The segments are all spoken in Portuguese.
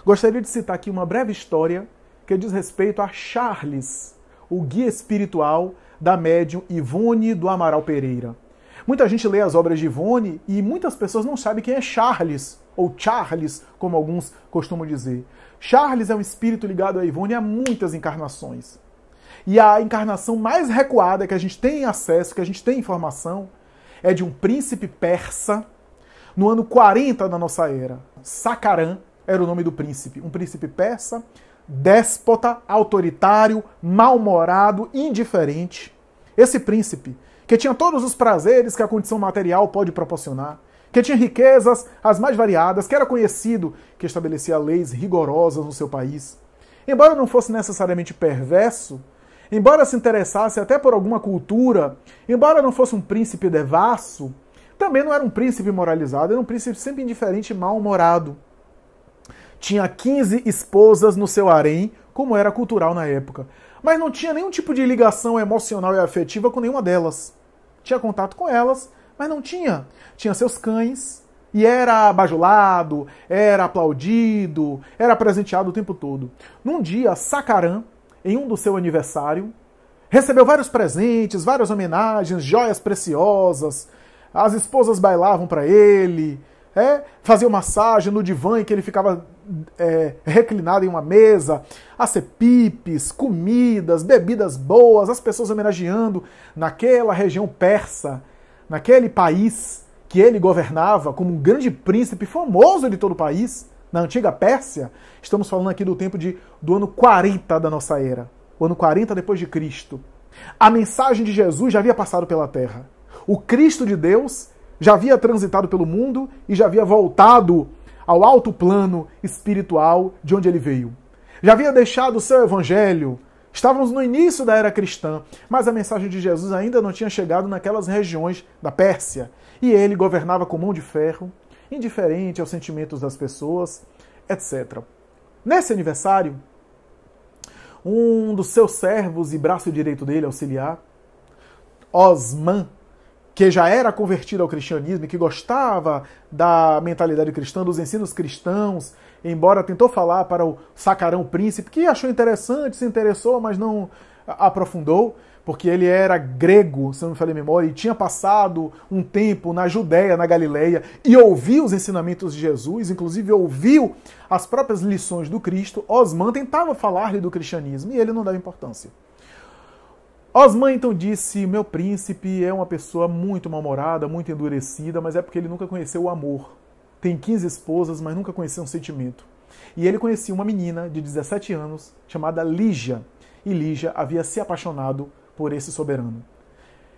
Gostaria de citar aqui uma breve história que diz respeito a Charles, o guia espiritual da médium Ivone do Amaral Pereira. Muita gente lê as obras de Ivone e muitas pessoas não sabem quem é Charles, ou Charles, como alguns costumam dizer. Charles é um espírito ligado a Ivone há muitas encarnações. E a encarnação mais recuada que a gente tem acesso, que a gente tem informação, é de um príncipe persa no ano 40 da nossa era. Sacaran era o nome do príncipe. Um príncipe persa, déspota, autoritário, mal-humorado, indiferente. Esse príncipe, que tinha todos os prazeres que a condição material pode proporcionar, que tinha riquezas as mais variadas, que era conhecido, que estabelecia leis rigorosas no seu país. Embora não fosse necessariamente perverso, embora se interessasse até por alguma cultura, embora não fosse um príncipe devasso, também não era um príncipe moralizado, era um príncipe sempre indiferente e mal-humorado. Tinha 15 esposas no seu harém, como era cultural na época, mas não tinha nenhum tipo de ligação emocional e afetiva com nenhuma delas. Tinha contato com elas, mas não tinha. Tinha seus cães e era bajulado, era aplaudido, era presenteado o tempo todo. Num dia, Sacaran, em um do seu aniversário, recebeu vários presentes, várias homenagens, joias preciosas. As esposas bailavam para ele, faziam massagem no divã em que ele ficava reclinado em uma mesa, acepipes, comidas, bebidas boas, as pessoas homenageando naquela região persa, naquele país que ele governava como um grande príncipe famoso de todo o país, na antiga Pérsia. Estamos falando aqui do tempo do ano 40 da nossa era, o ano 40 depois de Cristo. A mensagem de Jesus já havia passado pela terra. O Cristo de Deus já havia transitado pelo mundo e já havia voltado ao alto plano espiritual de onde ele veio. Já havia deixado o seu evangelho. Estávamos no início da era cristã, mas a mensagem de Jesus ainda não tinha chegado naquelas regiões da Pérsia. E ele governava com mão de ferro, indiferente aos sentimentos das pessoas, etc. Nesse aniversário, um dos seus servos e braço direito dele, auxiliar, Osman, que já era convertido ao cristianismo e que gostava da mentalidade cristã, dos ensinos cristãos, embora tentou falar para o Sacarão príncipe, que achou interessante, se interessou, mas não aprofundou, porque ele era grego, se não me falha a memória, e tinha passado um tempo na Judéia, na Galileia, e ouviu os ensinamentos de Jesus, inclusive ouviu as próprias lições do Cristo. Osman tentava falar-lhe do cristianismo, e ele não dava importância. Osman então disse: meu príncipe é uma pessoa muito mal-humorada, muito endurecida, mas é porque ele nunca conheceu o amor. Tem 15 esposas, mas nunca conheceu um sentimento. E ele conhecia uma menina de 17 anos, chamada Lígia. E Lígia havia se apaixonado por esse soberano.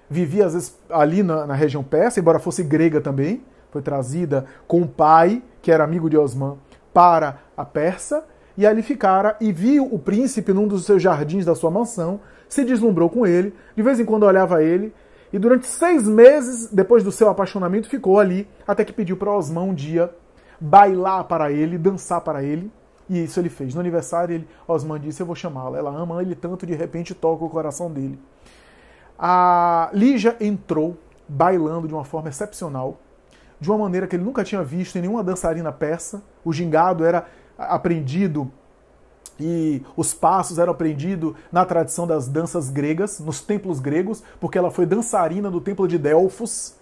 Vivia às vezes ali na região persa, embora fosse grega também. Foi trazida com o pai, que era amigo de Osman, para a Pérsia. E ali ficara e viu o príncipe num dos seus jardins da sua mansão, se deslumbrou com ele, de vez em quando olhava ele, e durante 6 meses, depois do seu apaixonamento, ficou ali, até que pediu para Osman um dia bailar para ele, dançar para ele, e isso ele fez. No aniversário, Osman disse: eu vou chamá-la. Ela ama ele tanto, de repente toca o coração dele. A Lígia entrou, bailando de uma forma excepcional, de uma maneira que ele nunca tinha visto em nenhuma dançarina persa. O gingado era aprendido e os passos eram aprendidos na tradição das danças gregas, nos templos gregos, porque ela foi dançarina do templo de Delfos,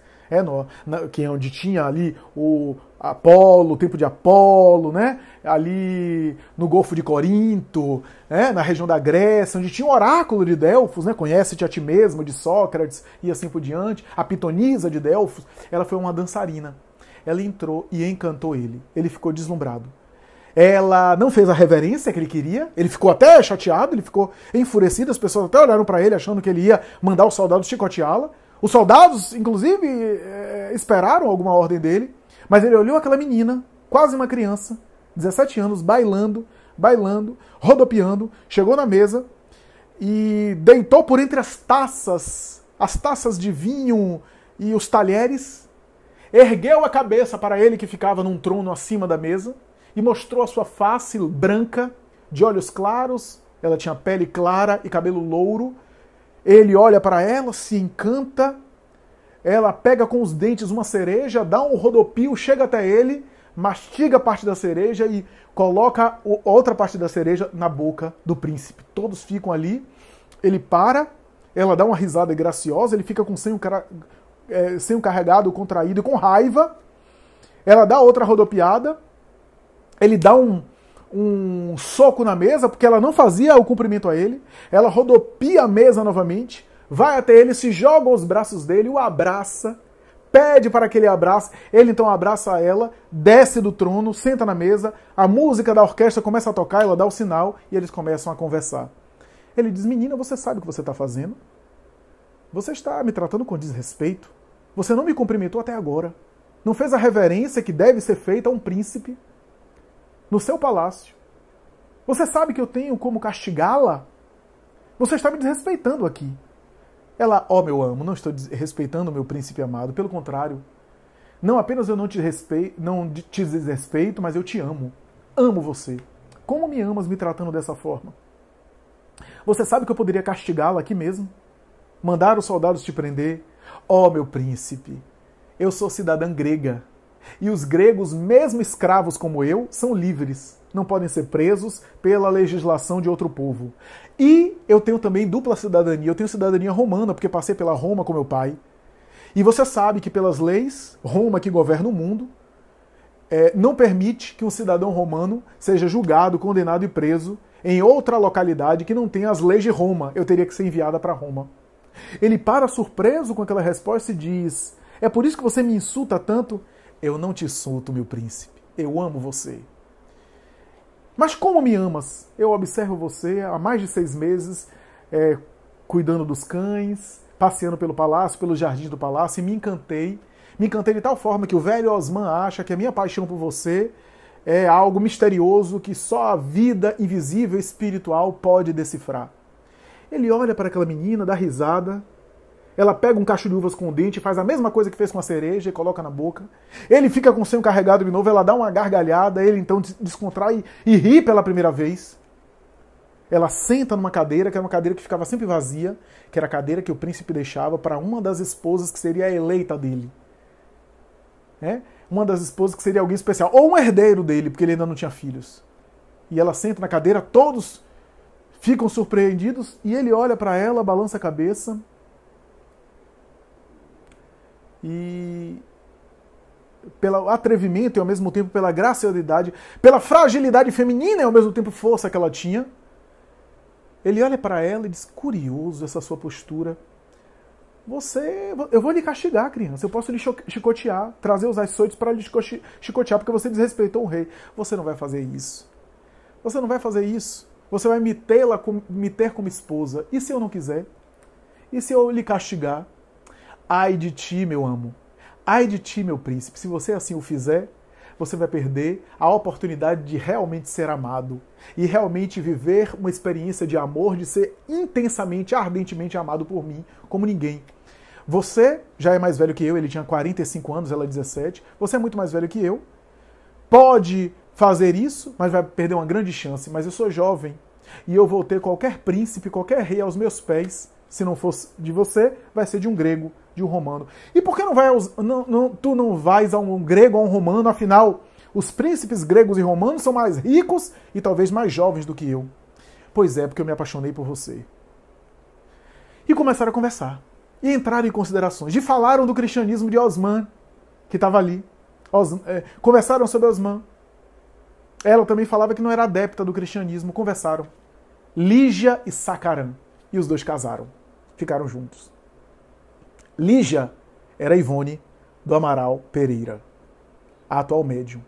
que é onde tinha ali o Apolo, o templo de Apolo, né? Ali no Golfo de Corinto, né? Na região da Grécia, onde tinha o oráculo de Delfos, né? Conhece-te a ti mesmo, de Sócrates, e assim por diante. A Pitonisa de Delfos, ela foi uma dançarina. Ela entrou e encantou ele. Ele ficou deslumbrado. Ela não fez a reverência que ele queria, ele ficou até chateado, ele ficou enfurecido, as pessoas até olharam para ele achando que ele ia mandar os soldados chicoteá-la. Os soldados, inclusive, esperaram alguma ordem dele, mas ele olhou aquela menina, quase uma criança, 17 anos, bailando, rodopiando, chegou na mesa e deitou por entre as taças de vinho e os talheres, ergueu a cabeça para ele que ficava num trono acima da mesa, e mostrou a sua face branca, de olhos claros, ela tinha pele clara e cabelo louro. Ele olha para ela, se encanta, ela pega com os dentes uma cereja, dá um rodopio, chega até ele, mastiga parte da cereja e coloca outra parte da cereja na boca do príncipe. Todos ficam ali, ele para, ela dá uma risada graciosa, ele fica com o senho carregado, contraído, com raiva, ela dá outra rodopiada, ele dá um soco na mesa, porque ela não fazia o cumprimento a ele, ela rodopia a mesa novamente, vai até ele, se joga aos braços dele, o abraça, pede para que ele abrace, ele então abraça ela, desce do trono, senta na mesa, a música da orquestra começa a tocar, ela dá o sinal e eles começam a conversar. Ele diz, menina, você sabe o que você está fazendo? Você está me tratando com desrespeito? Você não me cumprimentou até agora. Não fez a reverência que deve ser feita a um príncipe no seu palácio. Você sabe que eu tenho como castigá-la? Você está me desrespeitando aqui. Ela, meu amo, não estou respeitando o meu príncipe amado, pelo contrário. Não apenas eu não te desrespeito, mas eu te amo. Amo você. Como me amas me tratando dessa forma? Você sabe que eu poderia castigá-la aqui mesmo? Mandar os soldados te prender? Meu príncipe, eu sou cidadã grega. E os gregos, mesmo escravos como eu, são livres. Não podem ser presos pela legislação de outro povo. E eu tenho também dupla cidadania. Eu tenho cidadania romana, porque passei pela Roma com meu pai. E você sabe que pelas leis, Roma que governa o mundo, não permite que um cidadão romano seja julgado, condenado e preso em outra localidade que não tenha as leis de Roma. Eu teria que ser enviada para Roma. Ele para surpreso com aquela resposta e diz, é por isso que você me insulta tanto? Eu não te insulto, meu príncipe. Eu amo você. Mas como me amas? Eu observo você há mais de 6 meses, cuidando dos cães, passeando pelo palácio, pelos jardins do palácio, e me encantei. Me encantei de tal forma que o velho Osman acha que a minha paixão por você é algo misterioso que só a vida invisível e espiritual pode decifrar. Ele olha para aquela menina, dá risada. Ela pega um cacho de uvas com o dente, faz a mesma coisa que fez com a cereja e coloca na boca. Ele fica com o senho carregado de novo, ela dá uma gargalhada, ele então descontrai e ri pela primeira vez. Ela senta numa cadeira, que era uma cadeira que ficava sempre vazia, que era a cadeira que o príncipe deixava para uma das esposas que seria a eleita dele. Uma das esposas que seria alguém especial, ou um herdeiro dele, porque ele ainda não tinha filhos. E ela senta na cadeira, todos ficam surpreendidos, e ele olha para ela, balança a cabeça, e pelo atrevimento e ao mesmo tempo pela graciosidade, pela fragilidade feminina e ao mesmo tempo força que ela tinha, ele olha para ela e diz, curioso essa sua postura. Eu vou lhe castigar, criança, eu posso lhe chicotear, trazer os açoites para lhe chicotear porque você desrespeitou o rei. Você não vai fazer isso. Você não vai fazer isso. Você vai me ter como esposa. E se eu não quiser? E se eu lhe castigar? Ai de ti, meu amo. Ai de ti, meu príncipe. Se você assim o fizer, você vai perder a oportunidade de realmente ser amado. E realmente viver uma experiência de amor, de ser intensamente, ardentemente amado por mim, como ninguém. Você já é mais velho que eu, ele tinha 45 anos, ela 17. Você é muito mais velho que eu. Pode fazer isso, mas vai perder uma grande chance. Mas eu sou jovem e eu vou ter qualquer príncipe, qualquer rei aos meus pés. Se não fosse de você, vai ser de um grego, de um romano. E por que tu não vais a um grego ou a um romano? Afinal, os príncipes gregos e romanos são mais ricos e talvez mais jovens do que eu. Pois é, porque eu me apaixonei por você. E começaram a conversar. E entraram em considerações. E falaram do cristianismo de Osman, que estava ali. Conversaram sobre Osman. Ela também falava que não era adepta do cristianismo. Conversaram. Lígia e Sacaran. E os dois casaram. Ficaram juntos. Lígia era Ivone do Amaral Pereira, a atual médium.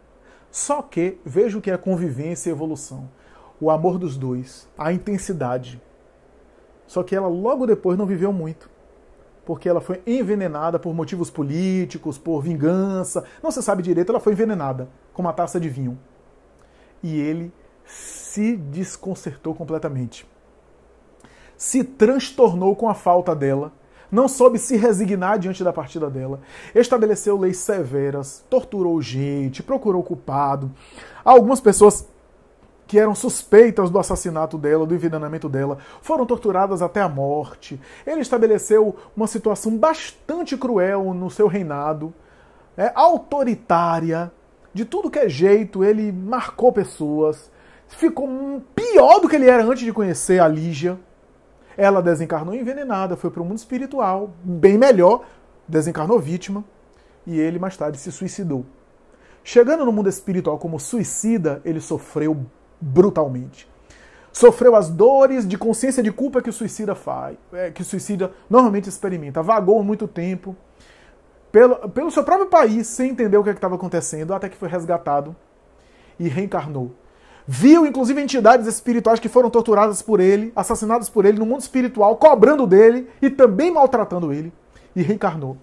Só que, veja o que é convivência e evolução. O amor dos dois, a intensidade. Só que ela logo depois não viveu muito. Porque ela foi envenenada por motivos políticos, por vingança. Não se sabe direito, ela foi envenenada com uma taça de vinho. E ele se desconcertou completamente. Se transtornou com a falta dela, não soube se resignar diante da partida dela, estabeleceu leis severas, torturou gente, procurou culpado. Algumas pessoas que eram suspeitas do assassinato dela, do envenenamento dela, foram torturadas até a morte. Ele estabeleceu uma situação bastante cruel no seu reinado, autoritária, de tudo que é jeito, ele marcou pessoas, ficou pior do que ele era antes de conhecer a Lígia. Ela desencarnou envenenada, foi para o mundo espiritual, bem melhor, desencarnou vítima, e ele mais tarde se suicidou. Chegando no mundo espiritual como suicida, ele sofreu brutalmente. Sofreu as dores de consciência de culpa que o suicida faz, que o suicida normalmente experimenta. Vagou muito tempo pelo seu próprio país, sem entender o que estava acontecendo, até que foi resgatado e reencarnou. Viu, inclusive, entidades espirituais que foram torturadas por ele, assassinadas por ele no mundo espiritual, cobrando dele e também maltratando ele, e reencarnou.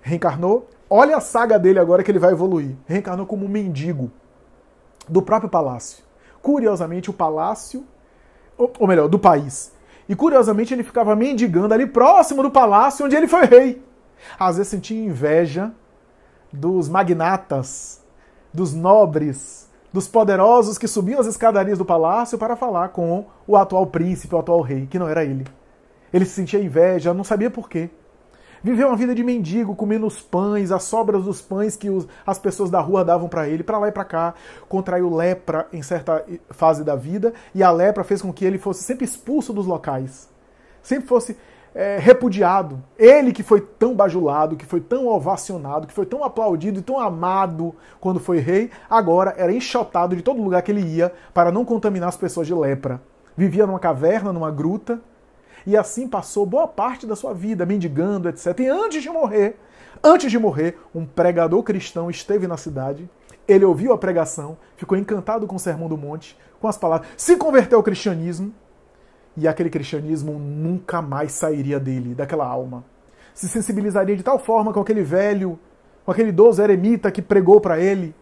Reencarnou, olha a saga dele agora que ele vai evoluir. Reencarnou como um mendigo do próprio palácio. Curiosamente, o palácio, ou melhor, do país. E curiosamente ele ficava mendigando ali próximo do palácio onde ele foi rei. Às vezes sentia inveja dos magnatas, dos nobres, dos poderosos que subiam as escadarias do palácio para falar com o atual príncipe, o atual rei, que não era ele. Ele se sentia inveja, não sabia por quê. Viveu uma vida de mendigo, comendo os pães, as sobras dos pães que as pessoas da rua davam para ele, para lá e para cá. Contraiu lepra em certa fase da vida, e a lepra fez com que ele fosse sempre expulso dos locais. Sempre fosse repudiado. Ele que foi tão bajulado, que foi tão ovacionado, que foi tão aplaudido e tão amado quando foi rei, agora era enxotado de todo lugar que ele ia para não contaminar as pessoas de lepra. Vivia numa caverna, numa gruta, e assim passou boa parte da sua vida, mendigando, etc. E antes de morrer, um pregador cristão esteve na cidade, ele ouviu a pregação, ficou encantado com o Sermão do Monte, com as palavras, se converteu ao cristianismo, e aquele cristianismo nunca mais sairia dele, daquela alma. Se sensibilizaria de tal forma com aquele velho, com aquele idoso eremita que pregou para ele,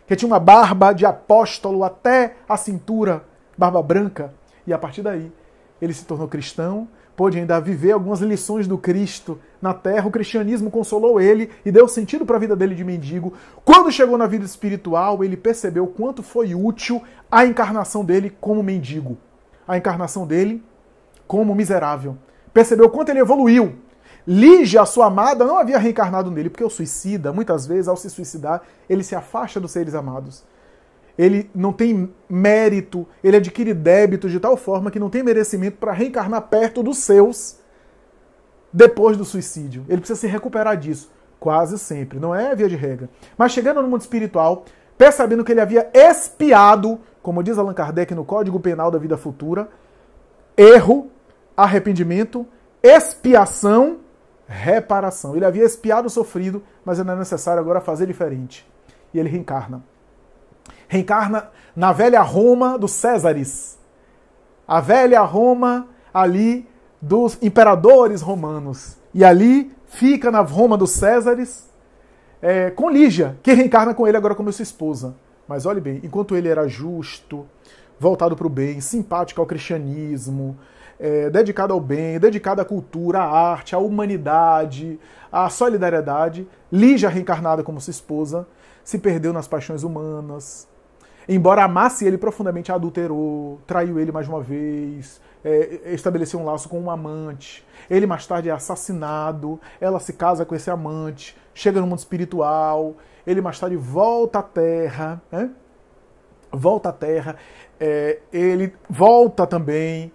que tinha uma barba de apóstolo até a cintura, barba branca, e a partir daí ele se tornou cristão, pôde ainda viver algumas lições do Cristo na terra. O cristianismo consolou ele e deu sentido para a vida dele de mendigo. Quando chegou na vida espiritual, ele percebeu quanto foi útil a encarnação dele como mendigo, a encarnação dele como miserável. Percebeu quanto ele evoluiu. Lígia, a sua amada, não havia reencarnado nele, porque o suicida, muitas vezes, ao se suicidar, ele se afasta dos seres amados. Ele não tem mérito, ele adquire débitos de tal forma que não tem merecimento para reencarnar perto dos seus depois do suicídio. Ele precisa se recuperar disso, quase sempre, não é via de regra. Mas chegando no mundo espiritual, percebendo que ele havia expiado, como diz Allan Kardec no Código Penal da Vida Futura, erro, arrependimento, expiação, reparação. Ele havia expiado o sofrido, mas ainda é necessário agora fazer diferente. E ele reencarna. Reencarna na velha Roma dos Césares. A velha Roma ali dos imperadores romanos. E ali fica na Roma dos Césares com Lígia, que reencarna com ele agora como sua esposa. Mas olhe bem, enquanto ele era justo, voltado para o bem, simpático ao cristianismo, dedicado ao bem, dedicado à cultura, à arte, à humanidade, à solidariedade, Lígia, reencarnada como sua esposa, se perdeu nas paixões humanas. Embora amasse ele profundamente, adulterou, traiu ele mais uma vez, estabeleceu um laço com um amante. Ele mais tarde é assassinado, ela se casa com esse amante, chega no mundo espiritual, ele mais tarde volta à Terra, volta à Terra, ele volta também,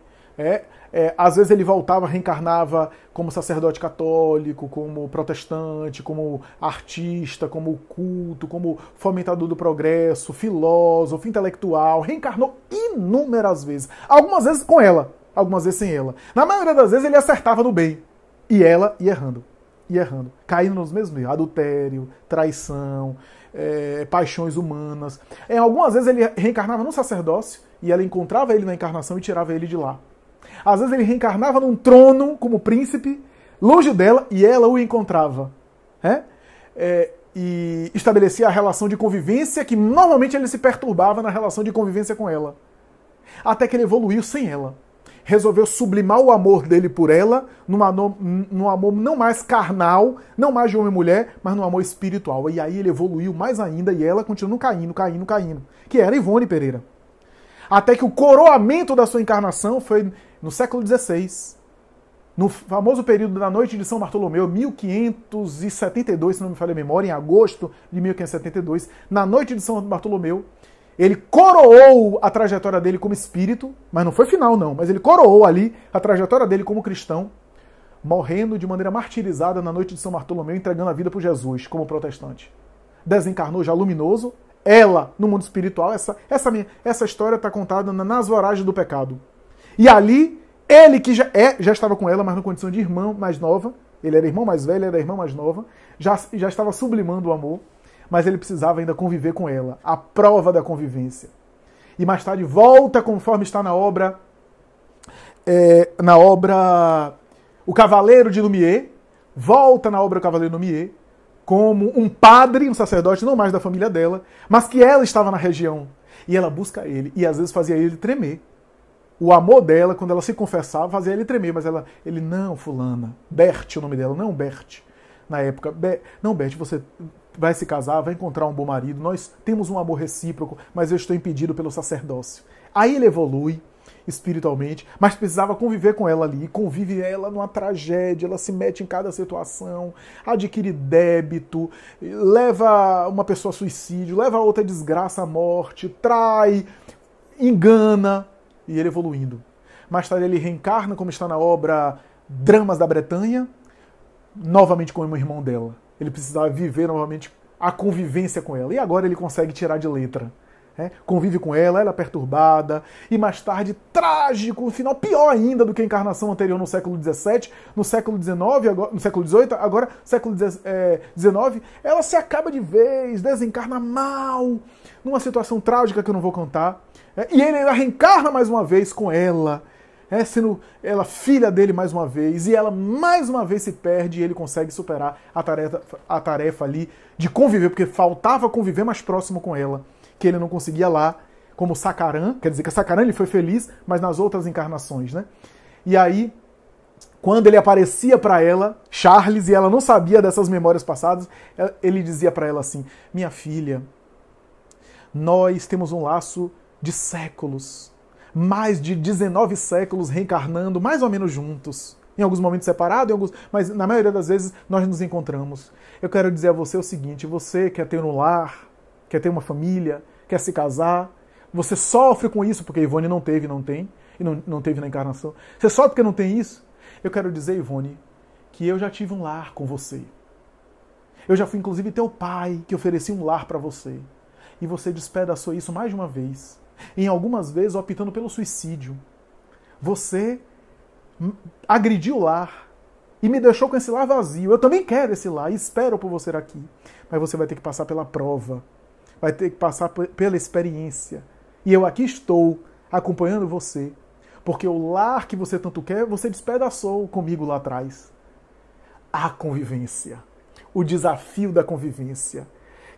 às vezes ele voltava, reencarnava como sacerdote católico, como protestante, como artista, como culto, como fomentador do progresso, filósofo, intelectual, reencarnou inúmeras vezes. Algumas vezes com ela, algumas vezes sem ela. Na maioria das vezes ele acertava no bem, e ela ia errando, caindo nos mesmos erros, adultério, traição, paixões humanas. Algumas vezes ele reencarnava no sacerdócio, e ela encontrava ele na encarnação e tirava ele de lá. Às vezes ele reencarnava num trono como príncipe, longe dela, e ela o encontrava. E estabelecia a relação de convivência, que normalmente ele se perturbava na relação de convivência com ela. Até que ele evoluiu sem ela. Resolveu sublimar o amor dele por ela, num amor não mais carnal, não mais de homem e mulher, mas num amor espiritual. E aí ele evoluiu mais ainda, e ela continuou caindo, que era Ivone Pereira. Até que o coroamento da sua encarnação foi no século XVI, no famoso período da noite de São Bartolomeu, 1572, se não me falha a memória, em agosto de 1572, na noite de São Bartolomeu, ele coroou a trajetória dele como espírito, mas não foi final não, mas ele coroou ali a trajetória dele como cristão, morrendo de maneira martirizada na noite de São Bartolomeu, entregando a vida por Jesus como protestante. Desencarnou já luminoso, ela no mundo espiritual, essa história está contada nas Voragens do Pecado. E ali, ele que já estava com ela, mas na condição de irmã mais nova, ele era irmão mais velho, ela era irmã mais nova, já estava sublimando o amor, mas ele precisava ainda conviver com ela, a prova da convivência. E mais tarde volta, conforme está na obra O Cavaleiro de Lumière, volta na obra O Cavaleiro de Lumière, como um padre, um sacerdote, não mais da família dela, mas que ela estava na região. E ela busca ele, e às vezes fazia ele tremer. O amor dela, quando ela se confessava, fazia ele tremer, mas ele, não, fulana, Bert, o nome dela, não Bert, na época, não Bert, você vai se casar, vai encontrar um bom marido, nós temos um amor recíproco, mas eu estou impedido pelo sacerdócio. Aí ele evolui espiritualmente, mas precisava conviver com ela ali, convive ela numa tragédia, ela se mete em cada situação, adquire débito, leva uma pessoa a suicídio, leva outra a desgraça, à morte, trai, engana, e ele evoluindo. Mais tarde ele reencarna, como está na obra Dramas da Bretanha, novamente como irmão dela. Ele precisava viver novamente a convivência com ela. E agora ele consegue tirar de letra. Convive com ela, ela é perturbada, e mais tarde, trágico, um final pior ainda do que a encarnação anterior no século XVII, no século XIX, no século XVIII, agora século XIX, ela se acaba de vez, desencarna mal, numa situação trágica que eu não vou contar, e ele ainda reencarna mais uma vez com ela, sendo ela filha dele mais uma vez, e ela mais uma vez se perde, e ele consegue superar a tarefa ali de conviver, porque faltava conviver mais próximo com ela, que ele não conseguia lá, como Sacaran, quer dizer que Sacaran ele foi feliz, mas nas outras encarnações, né? E aí, quando ele aparecia para ela, Charles, e ela não sabia dessas memórias passadas, ele dizia para ela assim, minha filha, nós temos um laço de séculos, mais de 19 séculos reencarnando, mais ou menos juntos, em alguns momentos separados, mas na maioria das vezes nós nos encontramos. Eu quero dizer a você o seguinte, você quer ter um lar, quer ter uma família, quer se casar, você sofre com isso, porque Ivone não teve, não tem, e não teve na encarnação. Você sofre porque não tem isso? Eu quero dizer, Ivone, que eu já tive um lar com você. Eu já fui, inclusive, teu pai, que ofereci um lar para você. E você despedaçou isso mais de uma vez. Em algumas vezes, optando pelo suicídio. Você agrediu o lar e me deixou com esse lar vazio. Eu também quero esse lar e espero por você aqui. Mas você vai ter que passar pela prova. Vai ter que passar pela experiência. E eu aqui estou acompanhando você. Porque o lar que você tanto quer, você despedaçou comigo lá atrás. A convivência. O desafio da convivência.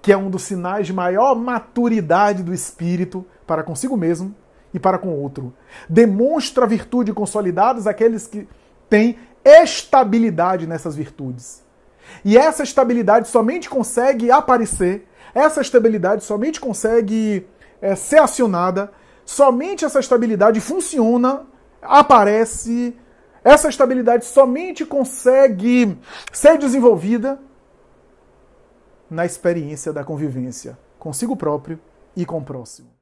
Que é um dos sinais de maior maturidade do espírito para consigo mesmo e para com o outro. Demonstra virtude consolidadas aqueles que têm estabilidade nessas virtudes. E essa estabilidade somente consegue aparecer, essa estabilidade somente consegue ser acionada, somente essa estabilidade funciona, aparece, essa estabilidade somente consegue ser desenvolvida na experiência da convivência consigo próprio e com o próximo.